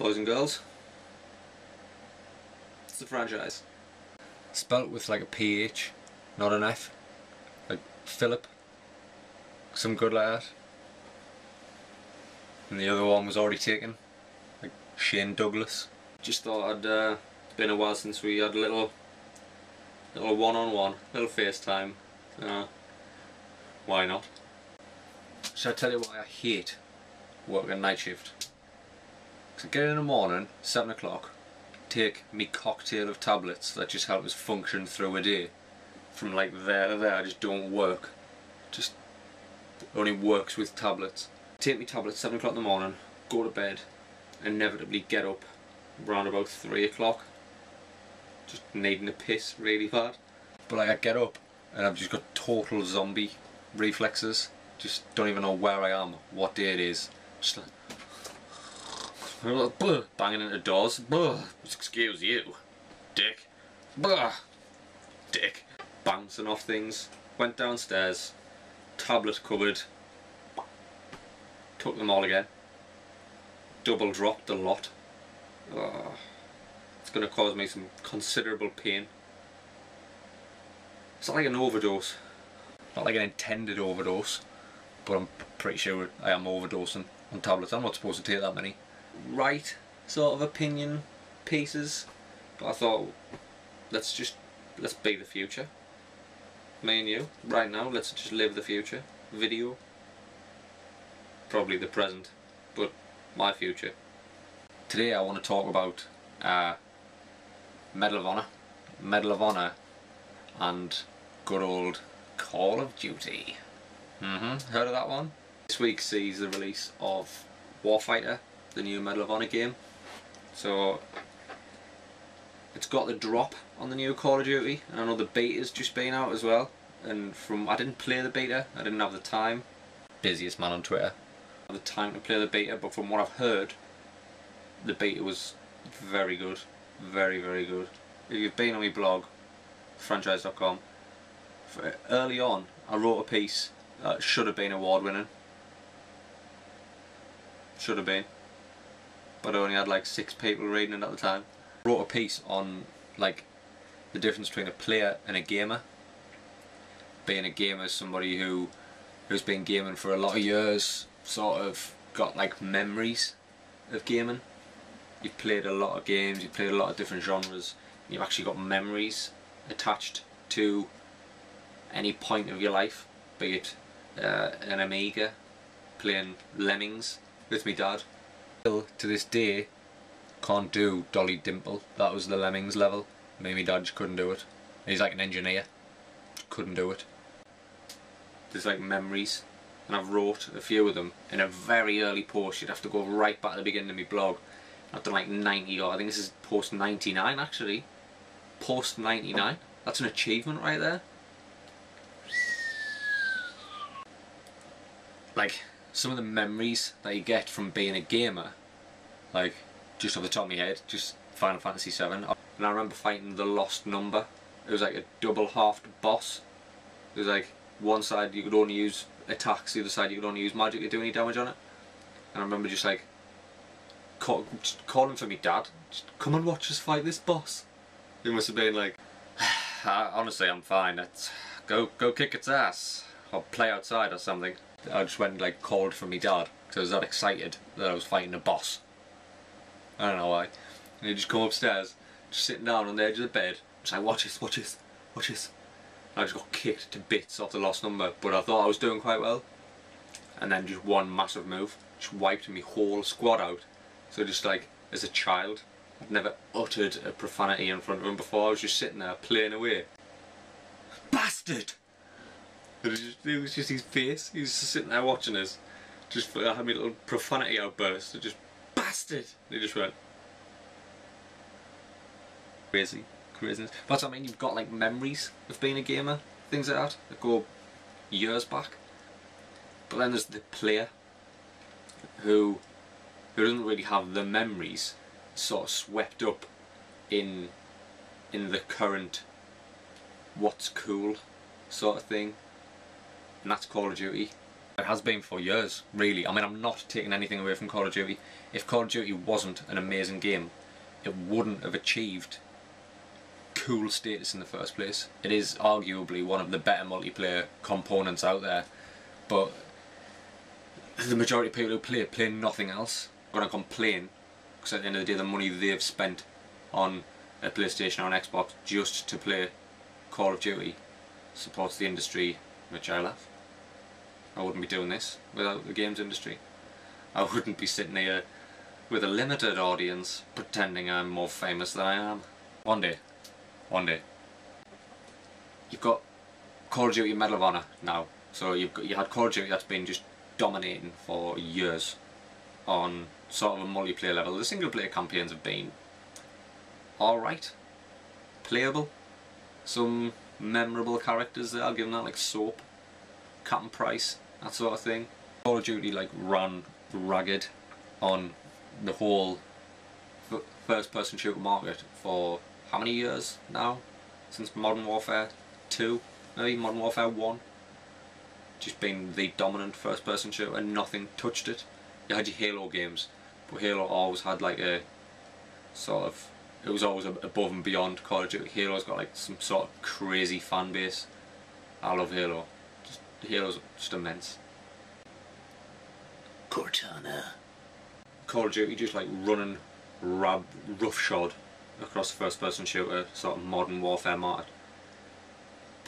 Boys and girls, it's the Phranchize. Spelt with like a PH, not an F. Like Philip, some good like that. And the other one was already taken, like Shane Douglas. Just thought it's been a while since we had a little one-on-one, little FaceTime. Why not? Shall I tell you why I hate working night shift? So get in the morning, 7 o'clock, take me cocktail of tablets that just help us function through a day. From like there to there, I just don't work. Just only works with tablets. Take me tablets 7 o'clock in the morning, go to bed, inevitably get up around about 3 o'clock. Just needing a piss really bad. But like I get up and I've just got total zombie reflexes. Just don't even know where I am, what day it is. Just like banging into doors. Excuse you, dick. Dick. Bouncing off things. Went downstairs. Tablet cupboard. Took them all again. Double dropped a lot. It's going to cause me some considerable pain. It's not like an overdose. Not like an intended overdose. But I'm pretty sure I am overdosing on tablets. I'm not supposed to take that many. Right sort of opinion pieces, but I thought let's be the future, me and you right now. Let's just live the future. Video, probably the present, but my future. Today I want to talk about Medal of Honor and good old Call of Duty. Heard of that one? This week sees the release of Warfighter, the new Medal of Honor game. So it's got the drop on the new Call of Duty, and I know the beta's just been out as well. And I didn't play the beta, I didn't have the time. Busiest man on Twitter. I had the time to play the beta, but from what I've heard, the beta was very good, very good. If you've been on my blog, Phranchize.com, early on I wrote a piece that should have been award winning. Should have been. But I only had like 6 people reading it at the time. I wrote a piece on like the difference between a player and a gamer. Being a gamer is somebody who's been gaming for a lot of years, sort of got like memories of gaming. You've played a lot of games, you've played a lot of different genres, and you've actually got memories attached to any point of your life, be it an Amiga, playing Lemmings with me dad. Still to this day can't do Dolly Dimple. That was the Lemmings level. Me and my dad just couldn't do it. He's like an engineer, couldn't do it. There's like memories, and I've wrote a few of them in a very early post. You'd have to go right back to the beginning of my blog. I've done like 90, or I think this is post 99 actually. Post 99, that's an achievement right there. Like some of the memories that you get from being a gamer, like just off the top of my head, just Final Fantasy VII. And I remember fighting the Lost Number. It was like a double-halved boss. It was like one side you could only use attacks, the other side you could only use magic to do any damage on it. And I remember just like calling for me dad, just come and watch us fight this boss. He must have been like, honestly I'm fine, let's go kick its ass, or play outside or something. I just went and like called for me dad because I was that excited that I was fighting a boss. I don't know why. And he'd just come upstairs, just sitting down on the edge of the bed, just like watch this. And I just got kicked to bits off the Lost Number, but I thought I was doing quite well. And then just one massive move, just wiped me whole squad out. So just like, as a child, I'd never uttered a profanity in front of him before. I was just sitting there playing away. Bastard! It was just his face. He was just sitting there watching us. Just I had my little profanity outburst. Just bastard! And he just went crazy, craziness. But I mean, you've got like memories of being a gamer, things like that go years back. But then there's the player who doesn't really have the memories, sort of swept up in the current what's cool sort of thing. And that's Call of Duty. It has been for years, really. I mean, I'm not taking anything away from Call of Duty. If Call of Duty wasn't an amazing game, it wouldn't have achieved cool status in the first place. It is arguably one of the better multiplayer components out there, but the majority of people who play nothing else. I'm going to complain, because at the end of the day the money they've spent on a PlayStation or an Xbox just to play Call of Duty supports the industry, which I love. I wouldn't be doing this without the games industry. I wouldn't be sitting here with a limited audience pretending I'm more famous than I am. One day. You've got Call of Duty Medal of Honor now. So you had Call of Duty that's been just dominating for years on sort of a multiplayer level. The single player campaigns have been alright, playable, some memorable characters there, I'll give them that, like Soap, Captain Price, that sort of thing. Call of Duty like ran ragged on the whole first person shooter market for how many years now? Since Modern Warfare 2, maybe Modern Warfare 1. Just been the dominant first person shooter and nothing touched it. You had your Halo games, but Halo always had like a sort of, it was always above and beyond Call of Duty. Halo's got like some sort of crazy fan base. I love Halo. Halo's just immense. Cortana. Call of Duty just like running roughshod across the first person shooter sort of Modern Warfare market.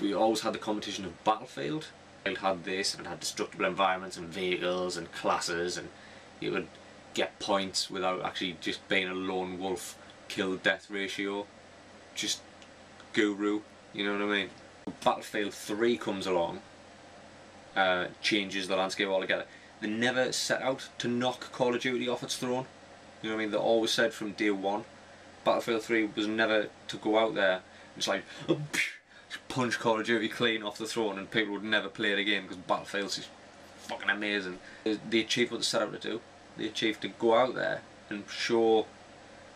We always had the competition of Battlefield. It had this, and it had destructible environments and vehicles and classes, and you would get points without actually just being a lone wolf kill death ratio. Just guru, you know what I mean? Battlefield 3 comes along, changes the landscape altogether. They never set out to knock Call of Duty off its throne. You know what I mean? They always said from day one, Battlefield 3 was never to go out there and just like punch Call of Duty clean off the throne and people would never play it again because Battlefield's just fucking amazing. They achieved what they set out to do. They achieved to go out there and show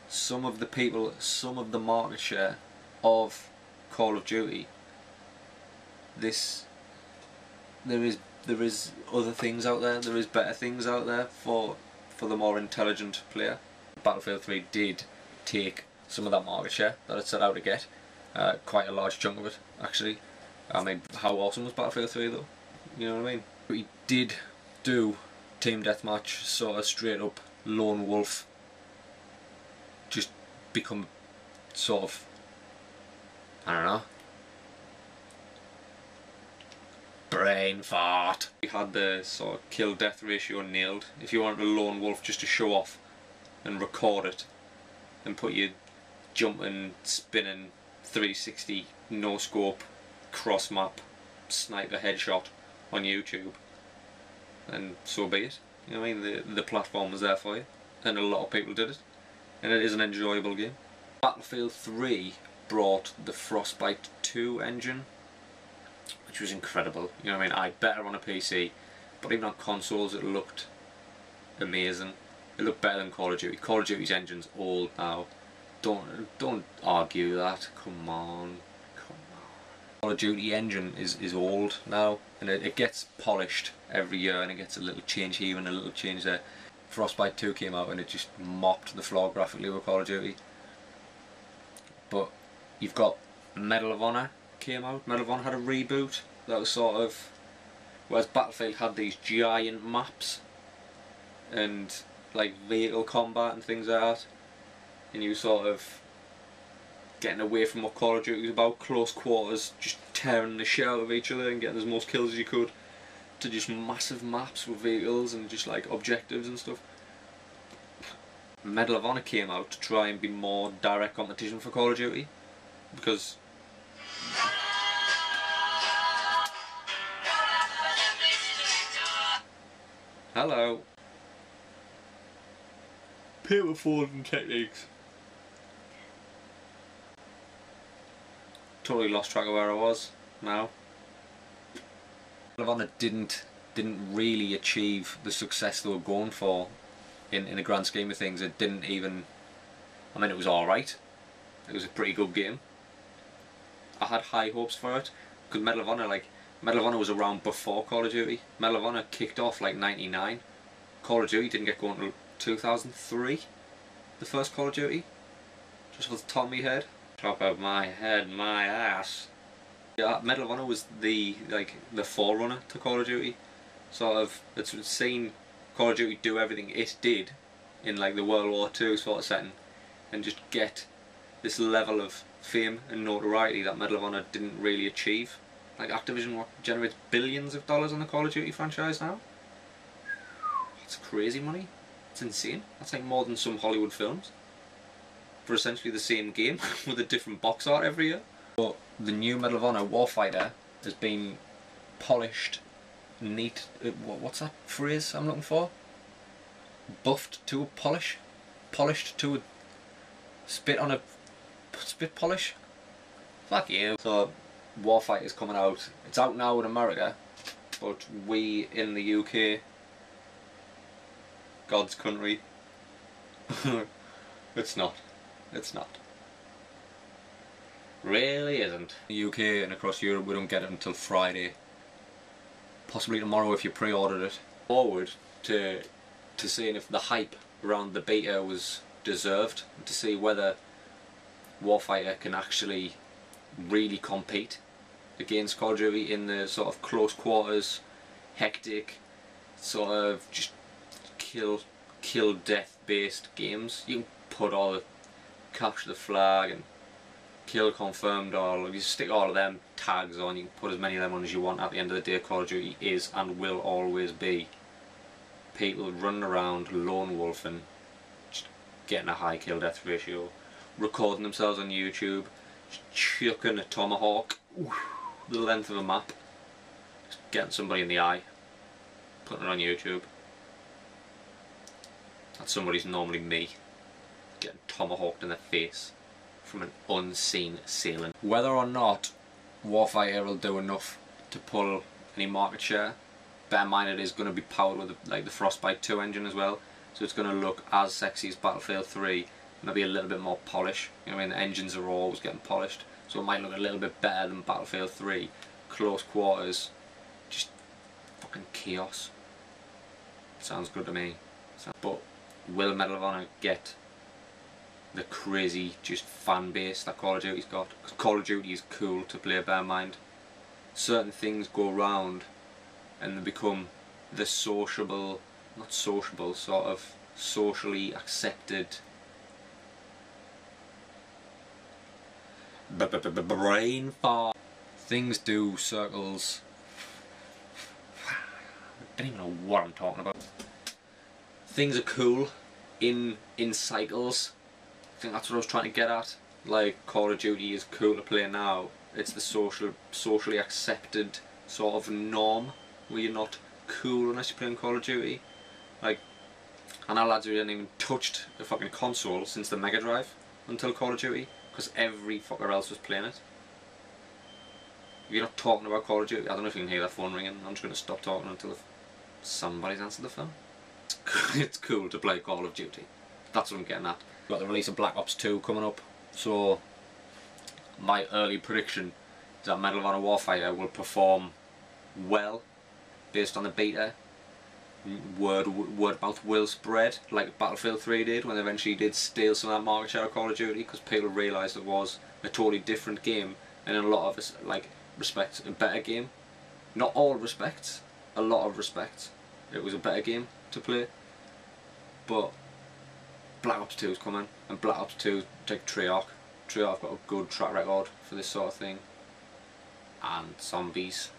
some of the people, some of the market share of Call of Duty. There is other things out there, there is better things out there for the more intelligent player. Battlefield 3 did take some of that market share that it set out to get, quite a large chunk of it actually. I mean, how awesome was Battlefield 3 though? You know what I mean? We did do team deathmatch, sort of straight up lone wolf, just become sort of, I don't know, brain fart. We had the sort of kill death ratio nailed. If you wanted a lone wolf just to show off and record it and put you jumping, spinning, 360, no scope, cross map, sniper headshot on YouTube, and so be it. You know what I mean? The platform was there for you, and a lot of people did it, and it is an enjoyable game. Battlefield 3 brought the Frostbite 2 engine, which was incredible. You know what I mean? I better on a PC, but even on consoles it looked amazing. It looked better than Call of Duty. Call of Duty's engine's old now. Don't argue that. Come on. Call of Duty engine is old now, and it gets polished every year, and it gets a little change here and a little change there. Frostbite 2 came out and it just mopped the floor graphically with Call of Duty. But you've got Medal of Honor came out. Medal of Honor had a reboot that was sort of, whereas Battlefield had these giant maps and like vehicle combat and things like that, and you sort of getting away from what Call of Duty was about, close quarters, just tearing the shit out of each other and getting as most kills as you could, to just massive maps with vehicles and just like objectives and stuff. Medal of Honor came out to try and be more direct competition for Call of Duty, because hello. Paper folding techniques. Totally lost track of where I was now. Medal of Honor didn't really achieve the success they were going for in the grand scheme of things. It didn't even, I mean, it was alright. It was a pretty good game. I had high hopes for it, because Medal of Honor, like, Medal of Honor was around before Call of Duty. Medal of Honor kicked off like '99. Call of Duty didn't get going until 2003. The first Call of Duty. Just off the top of my head. Top of my head, my ass. Yeah, Medal of Honor was the forerunner to Call of Duty. Sort of, it's seen Call of Duty do everything it did in like the World War II sort of setting, and just get this level of fame and notoriety that Medal of Honor didn't really achieve. Like Activision generates billions of dollars on the Call of Duty franchise now. That's crazy money. It's insane. That's like more than some Hollywood films for essentially the same game with a different box art every year. But the new Medal of Honor Warfighter has been polished, neat. What's that phrase I'm looking for? Buffed to a polish, polished to a spit on a spit polish. Fuck you. So Warfighter's coming out. It's out now in America, but we in the UK, God's country, it's not. It's not. Really isn't. In the UK and across Europe we don't get it until Friday. Possibly tomorrow if you pre-ordered it. Forward to seeing if the hype around the beta was deserved, to see whether Warfighter can actually really compete against Call of Duty in the sort of close quarters, hectic, sort of just kill death based games. You can put all the capture the flag and kill confirmed, or you stick all of them tags on. You can put as many of them on as you want. At the end of the day, Call of Duty is and will always be people running around lone wolfing, just getting a high kill death ratio, recording themselves on YouTube, just chucking a tomahawk the length of a map, just getting somebody in the eye, putting it on YouTube. That somebody's normally me, getting tomahawked in the face from an unseen assailant. Whether or not Warfighter will do enough to pull any market share, bear in mind it is going to be powered with the Frostbite 2 engine as well, so it's going to look as sexy as Battlefield 3, maybe a little bit more polish. You know, I mean, the engines are always getting polished, so it might look a little bit better than Battlefield 3. Close quarters, just fucking chaos. Sounds good to me. But will Medal of Honor get the crazy just fan base that Call of Duty's got? Because Call of Duty is cool to play, bear in mind. Certain things go round and they become the sociable, not sociable, sort of socially accepted brain fart. Things do circles. I don't even know what I'm talking about. Things are cool in cycles. I think that's what I was trying to get at. Like, Call of Duty is cool to play now. It's the socially accepted sort of norm where you're not cool unless you're playing Call of Duty. Like, I know lads who hadn't even touched a fucking console since the Mega Drive until Call of Duty, because every fucker else was playing it. If you're not talking about Call of Duty, I don't know if you can hear that phone ringing. I'm just going to stop talking until somebody's answered the phone. It's cool to play Call of Duty. That's what I'm getting at. We've got the release of Black Ops 2 coming up, so my early prediction is that Medal of Honor Warfighter will perform well based on the beta. Word of mouth will spread like Battlefield 3 did when they eventually did steal some of that market share of Call of Duty, because people realised it was a totally different game and in a lot of respects a better game. Not all respects, a lot of respects it was a better game to play. But Black Ops 2 is coming, and Black Ops 2 take Treyarch. Treyarch got a good track record for this sort of thing. And zombies.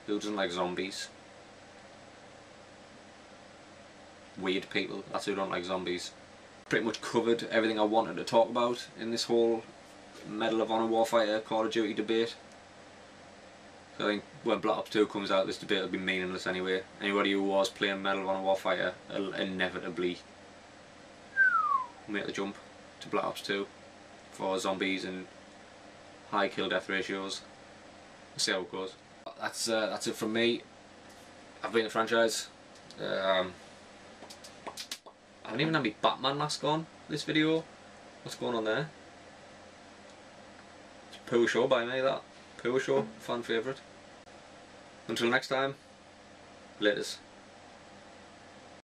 Who doesn't like zombies? Weird people, that's who don't like zombies. Pretty much covered everything I wanted to talk about in this whole Medal of Honor Warfighter Call of Duty debate. So I think when Black Ops 2 comes out, this debate will be meaningless anyway. Anybody who was playing Medal of Honor Warfighter will inevitably make the jump to Black Ops 2 for zombies and high kill death ratios. We'll see how it goes. That's it from me. I've been the Phranchize. I haven't even had my Batman mask on this video. What's going on there? It's a poor show by me, that. Pure Show, fan favourite. Until next time, laters.